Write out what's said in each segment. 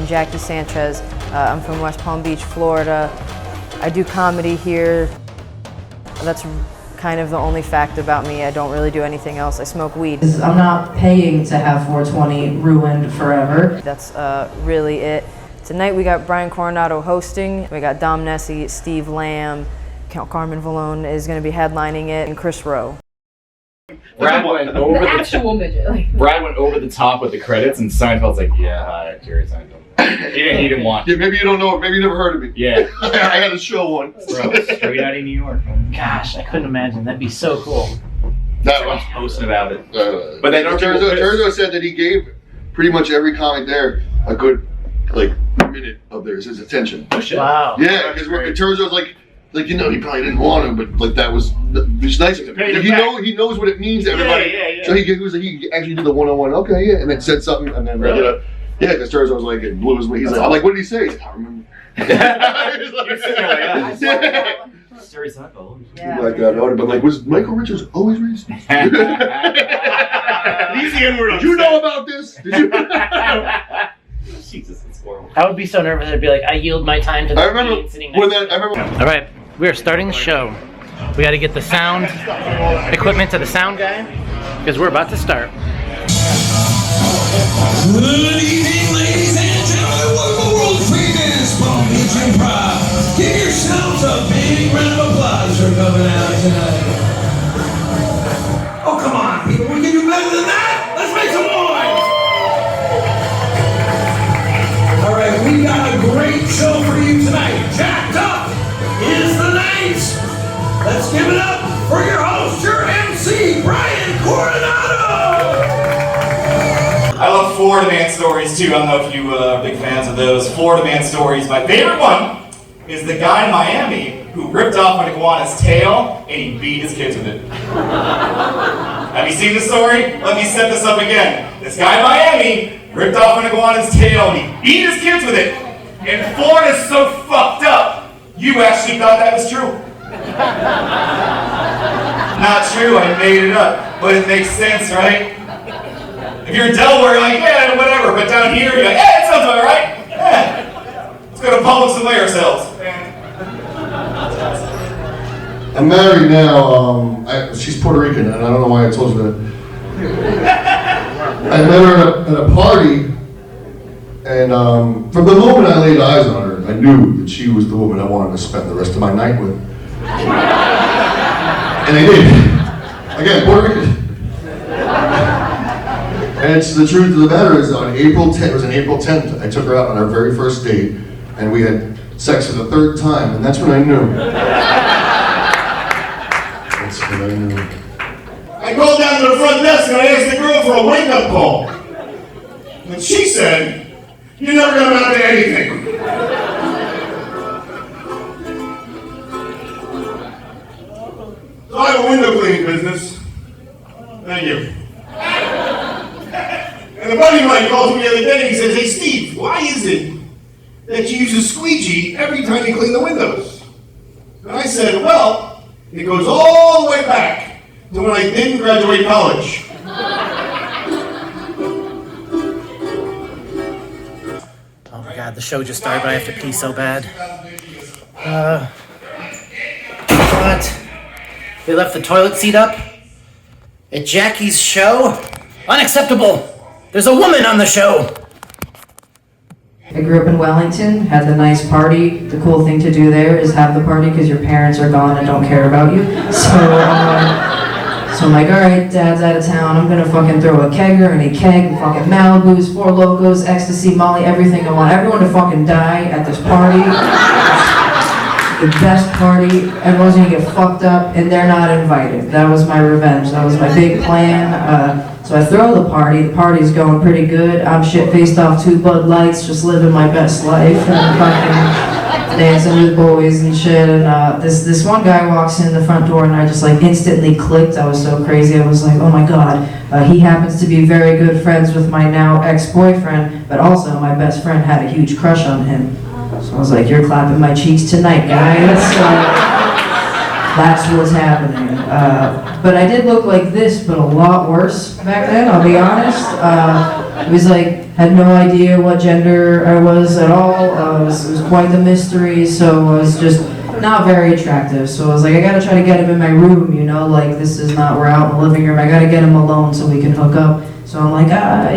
Jackie Sanchez. I'm from West Palm Beach, Florida. I do comedy here. That's kind of the only fact about me. I don't really do anything else. I smoke weed. I'm not paying to have 420 ruined forever. That's really it. Tonight we got Brian Coronado hosting. We got Dom Nesci, Steve Lamm, Carmen Vallone is going to be headlining it, and Chris Rowe. Brad went over the actual midget. Brad went over the top with the credits, and Seinfeld's like, "Yeah, hi, Jerry Seinfeld." He didn't want. Yeah, maybe you don't know. Maybe you never heard of me. Yeah, I had a show once. Bro, straight out of New York. Man. Gosh, I couldn't imagine. That'd be so cool. That Everyone's posting about it. But then Terzo said that he gave pretty much every comic there a good minute of his attention. Oh shit! Wow. Yeah, because Terzo's like he probably didn't want to, but that was it's nice of him. He knows what it means to everybody. Yeah. So he actually did the one-on-one. Okay, yeah, and then said something, and then really? Because Terzo was like, it blew his way. He's like, I'm like, what did he say? He's like, I don't remember. You're sitting there like, Jerry Seinfeld. Yeah. Like that, but like, was Michael Richards always racist? Did you know about this? Did you? Jesus, it's horrible. I would be so nervous. I'd be like, I yield my time to the sitting next to me. All right, we are starting the show. We got to get the sound equipment to the sound guy because we're about to start. Good evening, ladies and gentlemen. Welcome to world famous Palm Beach Improv. Give yourselves a big round of applause for coming out tonight. Oh, come on, people. We can do better than that. Let's make some noise. All right, we got a great show for you tonight. Jacked up is the night. Let's give it up for your host, your MC, Brian Coronado. I love Florida man stories too. I don't know if you are big fans of those. Florida man stories. My favorite one is the guy in Miami who ripped off an iguana's tail and he beat his kids with it. Have you seen the story? Let me set this up again. This guy in Miami ripped off an iguana's tail and he beat his kids with it. And Florida's so fucked up, you actually thought that was true. Not true, I made it up. But it makes sense, right? If you're in Delaware, you're like, yeah, whatever. But down here, you're like, yeah, it sounds about right. Yeah. Let's go to Publix and weigh ourselves. I'm married now. She's Puerto Rican, and I don't know why I told you that. I met her at a party, and from the moment I laid eyes on her, I knew that she was the woman I wanted to spend the rest of my night with. And I did. Again, Puerto Rican. And it's the truth of the matter is on April 10th, it was on April 10th, I took her out on our very first date, and we had sex for the third time, and that's when I knew. That's when I knew. I called down to the front desk and I asked the girl for a wake-up call. And she said, you're never going to amount to anything. So I have a window cleaning business. Thank you. And a buddy of mine calls me the other day and he says, hey Steve, why is it that you use a squeegee every time you clean the windows? And I said, well, it goes all the way back to when I didn't graduate college. Oh my God, the show just started, but I have to pee so bad. What? They left the toilet seat up? At Jackie's show? Unacceptable! There's a woman on the show! I grew up in Wellington, had the nice party. The cool thing to do there is have the party because your parents are gone and don't care about you. So I'm like, alright, Dad's out of town. I'm gonna fucking throw a kegger and a keg, fucking Malibus, Four Locos, ecstasy, Molly, everything. I want everyone to fucking die at this party. The best party, everyone's gonna get fucked up, and they're not invited. That was my revenge, that was my big plan. So I throw the party's going pretty good. I'm shit-faced off 2 Bud Lights, just living my best life, and fucking dancing with boys and shit. And this one guy walks in the front door, and I just like instantly clicked. I was so crazy, I was like, oh my God. He happens to be very good friends with my now ex-boyfriend, but also my best friend had a huge crush on him. So I was like, you're clapping my cheeks tonight, guys. That's what's happening. But I did look like this, but a lot worse back then, I'll be honest. It was like had no idea what gender I was at all. It was quite the mystery, so I was just not very attractive. So I was like, I gotta try to get him in my room, you know, like this is not, we're out in the living room, I gotta get him alone so we can hook up. So I'm like,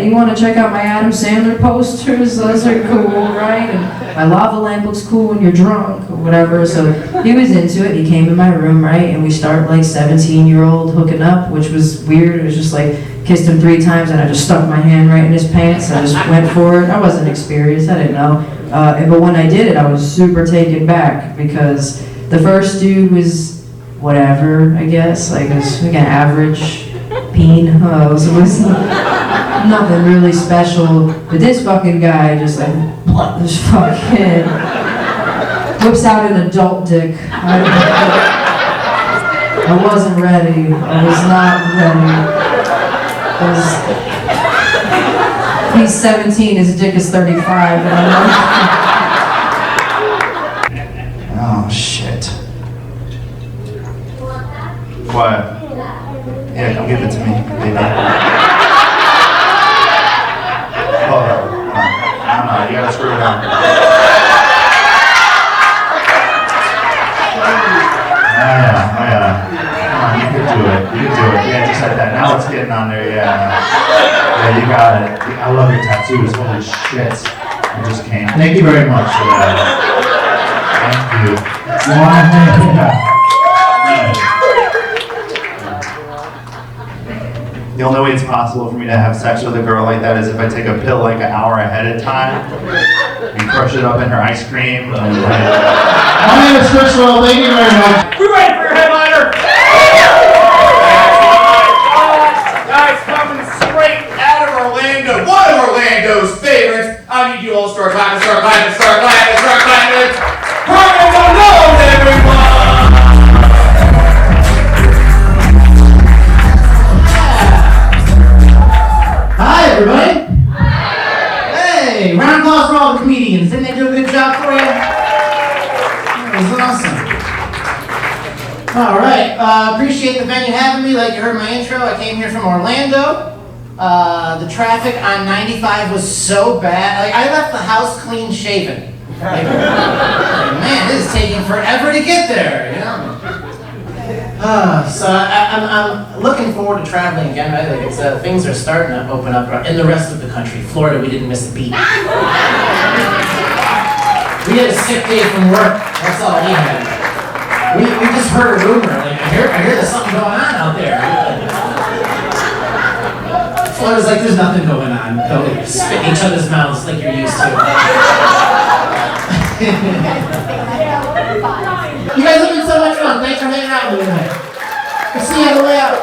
you wanna check out my Adam Sandler posters? Those are cool, right? And my lava lamp looks cool when you're drunk, or whatever. So he was into it, he came in my room, right? And we start like 17-year-old hooking up, which was weird. It was just like, kissed him 3 times and I just stuck my hand right in his pants. I just went for it. I wasn't experienced, I didn't know. But when I did it, I was super taken back because the first dude was whatever, I guess. Like, it was like an average peen. It was nothing really special. But this fucking guy just like, this fucking whips out an adult dick. I wasn't ready. I was not ready. He's 17, his dick is 35. Oh, shit. What? Yeah, come give it to me, baby. Oh, no, you gotta screw it on. Oh, yeah. Come on, you can do it. Yeah, just like that. Now it's getting on there, yeah. Yeah, you got it. I love your tattoos. Holy shit. I just came. Thank you very much for that. Thank you. The only way it's possible for me to have sex with a girl like that is if I take a pill like an hour ahead of time. You crush it up in her ice cream. My name is Chris Rowe. Thank you very much. We're ready for your headliner! Guys, coming straight out of Orlando, one of Orlando's favorites. I need you all to start clapping. Carmen Vallone, everyone! Hi, everybody. Hey, round of applause for all the comedians. Didn't they do a good job for you? That was awesome. All right, appreciate the venue having me. Like you heard my intro, I came here from Orlando. The traffic on 95 was so bad. Like, I left the house clean shaven. Like, man, this is taking forever to get there, you know? So I'm looking forward to traveling again. I think it's things are starting to open up in the rest of the country. Florida, we didn't miss a beat. We had a sick day from work. That's all we had. We just heard a rumor. Like, I hear there's something going on out there. Florida's like, there's nothing going on. Go spit in each other's mouths like you're used to. You guys have been so much fun. Thanks for hanging out with me tonight. We'll see you on the way out.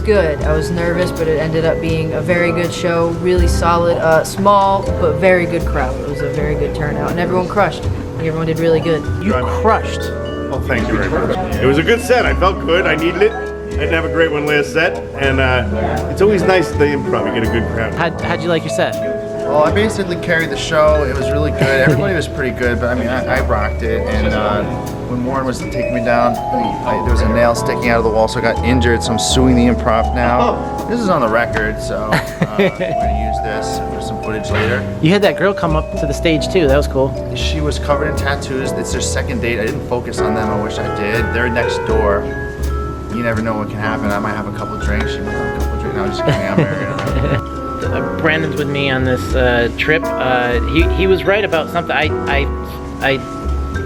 Good. I was nervous, but it ended up being a very good show, really solid, small, but very good crowd. It was a very good turnout, and everyone crushed. I think everyone did really good. You crushed. Well, thank you very much. It was a good set. I felt good. I needed it. I didn't have a great one last set, and it's always nice at the Improv. You get a good crowd. How'd you like your set? Well, I basically carried the show. It was really good. Everybody was pretty good, but I mean, I rocked it. And when Warren was taking me down, there was a nail sticking out of the wall, so I got injured. So I'm suing the Improv now. This is on the record, so we're gonna use this for some footage later. You had that girl come up to the stage too. That was cool. She was covered in tattoos. It's their second date. I didn't focus on them. I wish I did. They're next door. You never know what can happen. I might have a couple drinks. She might have a couple drinks. No, I'm just kidding. I'm married. Brandon's with me on this trip. He was right about something. I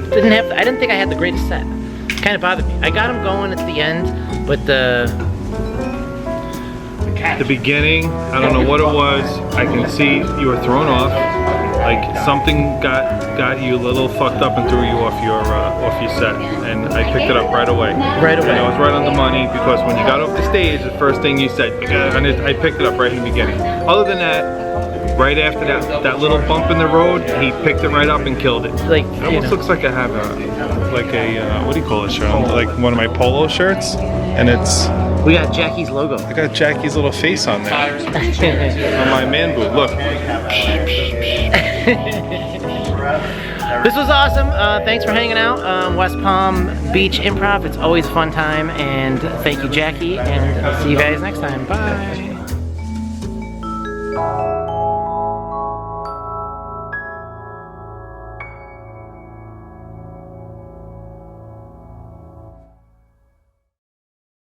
didn't think I had the greatest set. It kind of bothered me. I got him going at the end, but the beginning, I don't know what it was. I can see you were thrown off. Like something got you a little fucked up and threw you off your set, and I picked it up right away. Right away. And I was right on the money because when you got off the stage, the first thing you said, and I picked it up right in the beginning. Other than that, right after that little bump in the road, he picked it right up and killed it. Like, it almost looks like I have what do you call this shirt? Like one of my polo shirts, and it's. We got Jackie's logo. I got Jackie's little face on there. On my man boot. Look. This was awesome. Thanks for hanging out. West Palm Beach Improv. It's always a fun time. And thank you, Jackie. And I'll see you guys next time. Bye.